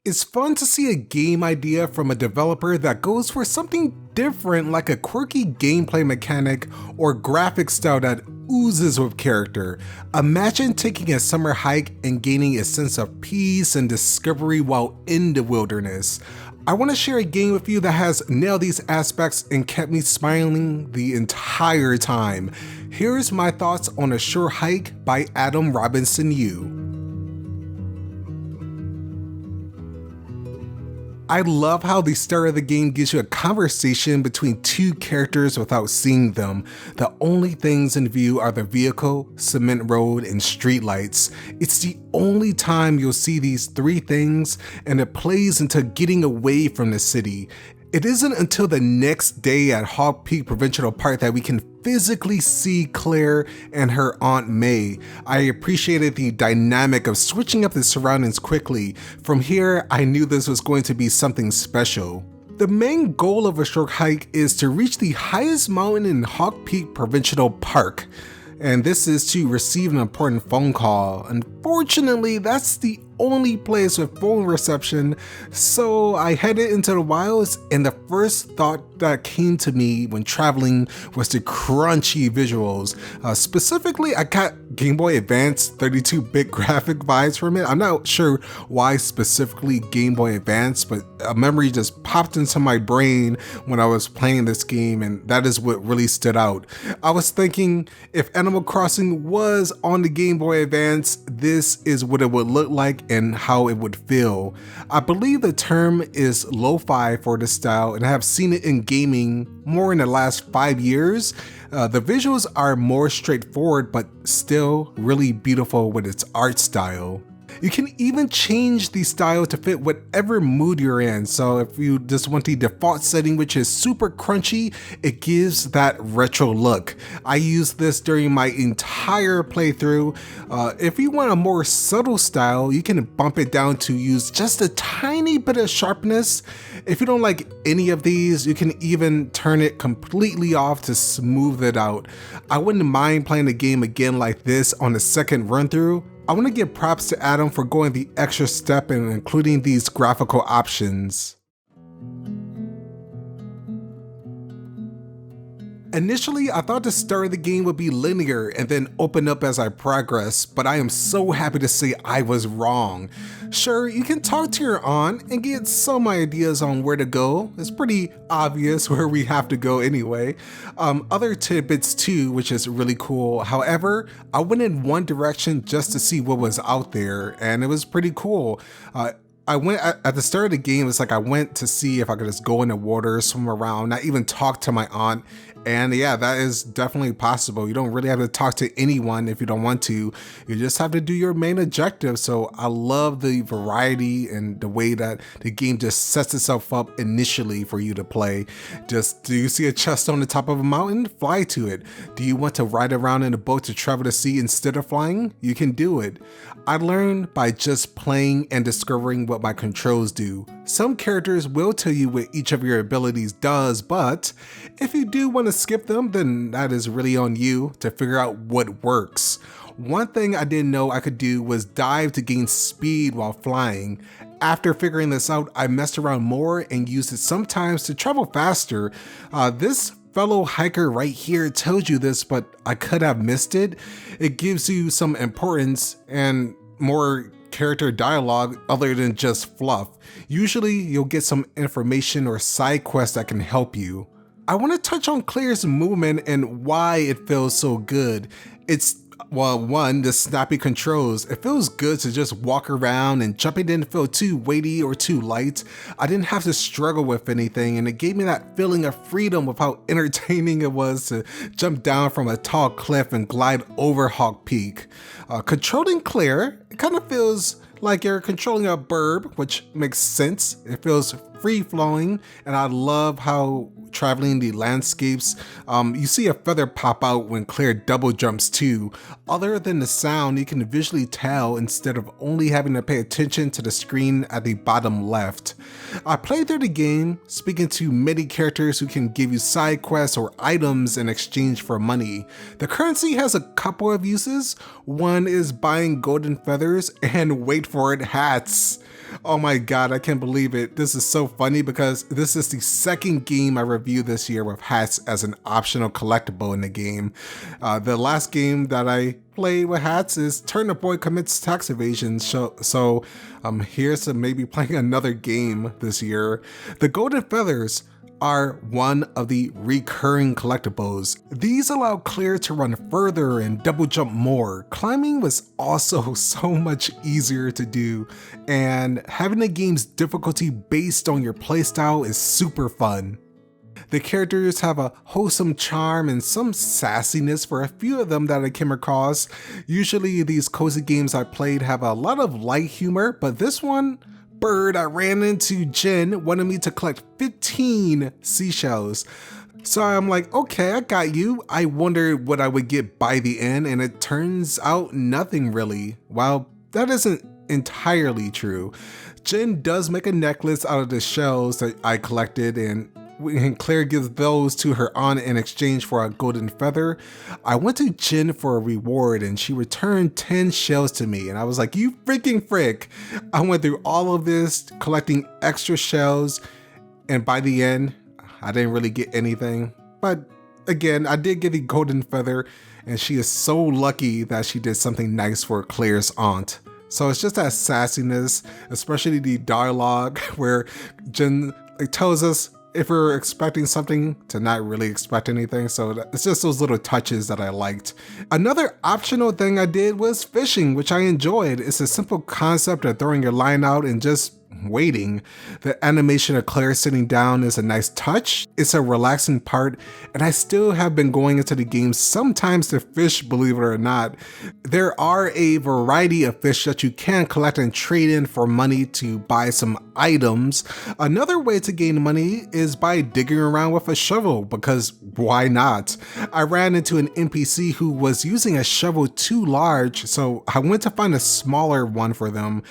It's fun to see a game idea from a developer that goes for something different, like a quirky gameplay mechanic or graphic style that oozes with character. Imagine taking a summer hike and gaining a sense of peace and discovery while in the wilderness. I want to share a game with you that has nailed these aspects and kept me smiling the entire time. Here's my thoughts on A Short Hike by Adam Robinson Yu. I love how the start of the game gives you a conversation between two characters without seeing them. The only things in view are the vehicle, cement road, and streetlights. It's the only time you'll see these three things, and it plays into getting away from the city. It isn't until the next day at Hawk Peak Provincial Park that we can physically see Claire and her Aunt May. I appreciated the dynamic of switching up the surroundings quickly. From here, I knew this was going to be something special. The main goal of A Short Hike is to reach the highest mountain in Hawk Peak Provincial Park. And this is to receive an important phone call. Unfortunately, that's the only place with phone reception, so I headed into the wilds, and the first thought that came to me when traveling was the crunchy visuals. Specifically, I got Game Boy Advance 32-bit graphic vibes from it. I'm not sure why specifically Game Boy Advance, but a memory just popped into my brain when I was playing this game, and that is what really stood out. I was thinking, if Animal Crossing was on the Game Boy Advance, this is what it would look like and how it would feel. I believe the term is lo-fi for this style, and I have seen it in gaming more in the last 5 years. The visuals are more straightforward, but still really beautiful with its art style. You can even change the style to fit whatever mood you're in. So if you just want the default setting, which is super crunchy, it gives that retro look. I used this during my entire playthrough. If you want a more subtle style, you can bump it down to use just a tiny bit of sharpness. If you don't like any of these, you can even turn it completely off to smooth it out. I wouldn't mind playing the game again like this on the second run through. I want to give props to Adam for going the extra step and including these graphical options. Initially, I thought the start of the game would be linear and then open up as I progress, but I am so happy to say I was wrong. Sure, you can talk to your aunt and get some ideas on where to go. It's pretty obvious where we have to go anyway. Other tidbits too, which is really cool. However, I went in one direction just to see what was out there, and it was pretty cool. I went at the start of the game, it's like I went to see if I could just go in the water, swim around, not even talk to my aunt. And yeah, that is definitely possible. You don't really have to talk to anyone if you don't want to. You just have to do your main objective. So I love the variety and the way that the game just sets itself up initially for you to play. Just, do you see a chest on the top of a mountain? Fly to it. Do you want to ride around in a boat to travel the sea instead of flying? You can do it. I learned by just playing and discovering what my controls do. Some characters will tell you what each of your abilities does, but if you do want to skip them, then that is really on you to figure out what works. One thing I didn't know I could do was dive to gain speed while flying. After figuring this out, I messed around more and used it sometimes to travel faster. This fellow hiker right here tells you this, but I could have missed it. It gives you some importance and more character dialogue other than just fluff. Usually you'll get some information or side quests that can help you. I want to touch on Claire's movement and why it feels so good. It's, well, one, the snappy controls. It feels good to just walk around, and jumping didn't feel too weighty or too light. I didn't have to struggle with anything, and it gave me that feeling of freedom with how entertaining it was to jump down from a tall cliff and glide over Hawk Peak. Controlling Claire, it kind of feels like you're controlling a bird, which makes sense. It feels free-flowing, and I love how traveling the landscapes. You see a feather pop out when Claire double jumps too. Other than the sound, you can visually tell instead of only having to pay attention to the screen at the bottom left. I played through the game, speaking to many characters who can give you side quests or items in exchange for money. The currency has a couple of uses. One is buying golden feathers and wait for it, hats. Oh my god, I can't believe it. This is so funny because this is the second game I reviewed this year with hats as an optional collectible in the game. The last game that I played with hats is Turnip Boy Commits Tax Evasion, so here's to maybe playing another game this year. The golden feathers are one of the recurring collectibles. These allow Claire to run further and double jump more. Climbing was also so much easier to do, and having the game's difficulty based on your playstyle is super fun. The characters have a wholesome charm and some sassiness for a few of them that I came across. Usually these cozy games I played have a lot of light humor, but this one, Bird, I ran into Jen, wanted me to collect 15 seashells. So I'm like, okay, I got you. I wondered what I would get by the end, and it turns out nothing really. While that isn't entirely true, Jen does make a necklace out of the shells that I collected, and Claire gives those to her aunt in exchange for a golden feather. I went to Jen for a reward and she returned 10 shells to me, and I was like, you freaking frick. I went through all of this collecting extra shells, and by the end I didn't really get anything. But again, I did get the golden feather, and she is so lucky that she did something nice for Claire's aunt. So it's just that sassiness, especially the dialogue where Jen tells us if we're expecting something to not really expect anything. So it's just those little touches that I liked. Another optional thing I did was fishing, which I enjoyed. It's a simple concept of throwing your line out and just waiting. The animation of Claire sitting down is a nice touch. It's a relaxing part, and I still have been going into the game sometimes to fish, believe it or not. There are a variety of fish that you can collect and trade in for money to buy some items. Another way to gain money is by digging around with a shovel, because why not? I ran into an NPC who was using a shovel too large, so I went to find a smaller one for them.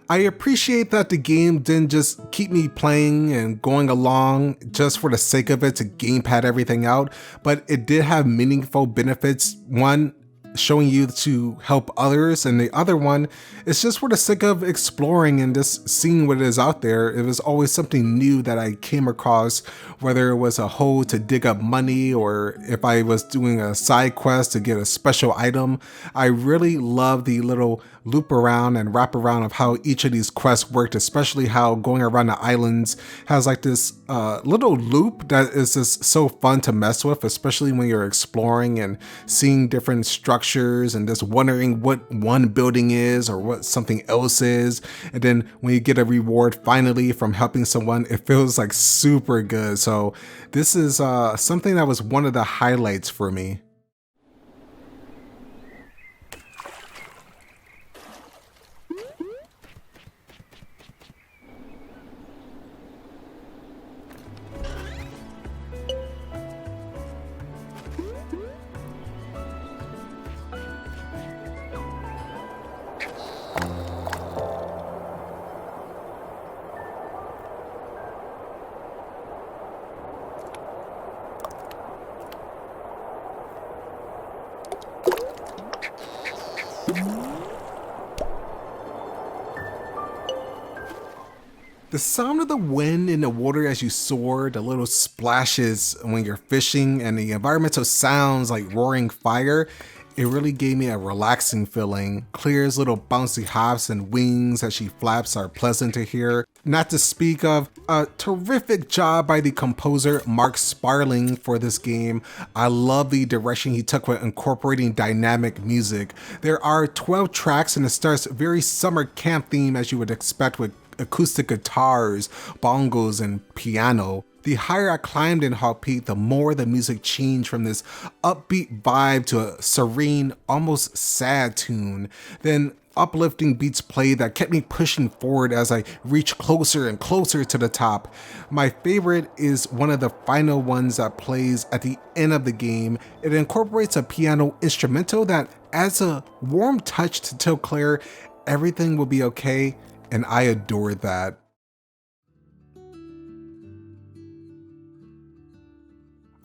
I appreciate that the game didn't just keep me playing and going along just for the sake of it to gamepad everything out, but it did have meaningful benefits. One, showing you to help others, and the other one is just for the sake of exploring and just seeing what is out there. It was always something new that I came across, whether it was a hole to dig up money or if I was doing a side quest to get a special item. I really love the little loop around and wrap around of how each of these quests worked, especially how going around the islands has like this little loop that is just so fun to mess with, especially when you're exploring and seeing different structures and just wondering what one building is or what something else is. And then when you get a reward finally from helping someone, it feels like super good. So this is something that was one of the highlights for me. The sound of the wind in the water as you soar, the little splashes when you're fishing, and the environmental sounds like roaring fire, it really gave me a relaxing feeling. Claire's little bouncy hops and wings as she flaps are pleasant to hear. Not to speak of a terrific job by the composer Mark Sparling for this game. I love the direction he took with incorporating dynamic music. There are 12 tracks, and it starts very summer camp theme as you would expect, with acoustic guitars, bongos, and piano. The higher I climbed in Hawk Peak, the more the music changed from this upbeat vibe to a serene, almost sad tune. Then uplifting beats played that kept me pushing forward as I reached closer and closer to the top. My favorite is one of the final ones that plays at the end of the game. It incorporates a piano instrumental that adds a warm touch to tell Claire everything will be okay, and I adore that.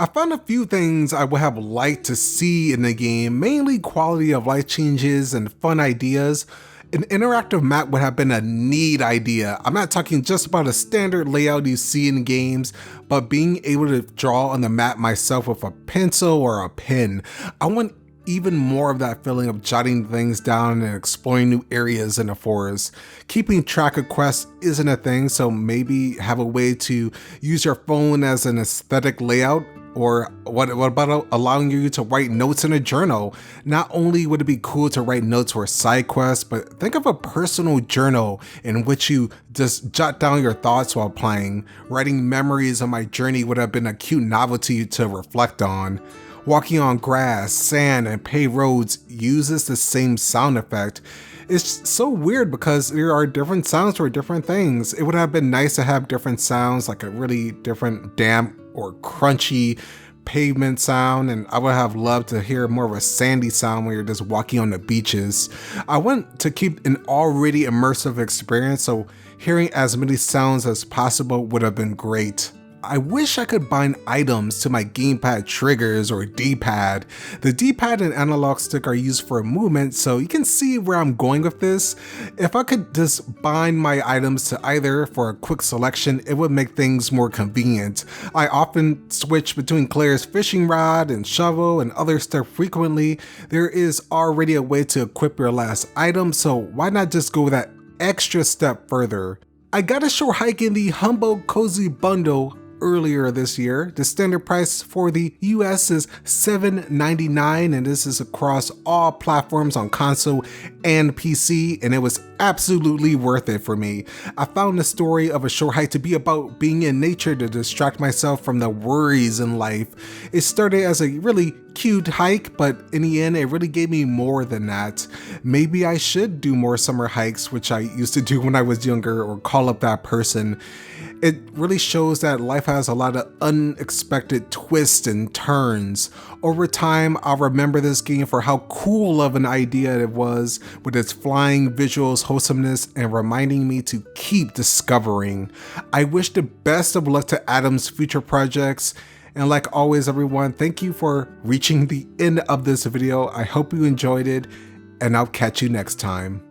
I found a few things I would have liked to see in the game, mainly quality of life changes and fun ideas. An interactive map would have been a neat idea. I'm not talking just about a standard layout you see in games, but being able to draw on the map myself with a pencil or a pen. I want even more of that feeling of jotting things down and exploring new areas in the forest. Keeping track of quests isn't a thing, so maybe have a way to use your phone as an aesthetic layout. Or what about allowing you to write notes in a journal? Not only would it be cool to write notes for side quests, but think of a personal journal in which you just jot down your thoughts while playing. Writing memories of my journey would have been a cute novelty to reflect on. Walking on grass, sand, and paved roads uses the same sound effect. It's so weird because there are different sounds for different things. It would have been nice to have different sounds, like a really different damp or crunchy pavement sound, and I would have loved to hear more of a sandy sound when you're just walking on the beaches. I want to keep an already immersive experience, so hearing as many sounds as possible would have been great. I wish I could bind items to my gamepad triggers or D-pad. The D-pad and analog stick are used for movement, so you can see where I'm going with this. If I could just bind my items to either for a quick selection, it would make things more convenient. I often switch between Claire's fishing rod and shovel and other stuff frequently. There is already a way to equip your last item, so why not just go that extra step further? I got a short hike in the Humboldt Cozy Bundle earlier this year. The standard price for the US is $7.99, and this is across all platforms on console and PC, and it was absolutely worth it for me. I found the story of a short hike to be about being in nature to distract myself from the worries in life. It started as a really cute hike, but in the end it really gave me more than that. Maybe I should do more summer hikes, which I used to do when I was younger, or call up that person. It really shows that life has a lot of unexpected twists and turns. Over time, I'll remember this game for how cool of an idea it was, with its flying visuals, wholesomeness, and reminding me to keep discovering. I wish the best of luck to Adam's future projects. And like always, everyone, thank you for reaching the end of this video. I hope you enjoyed it, and I'll catch you next time.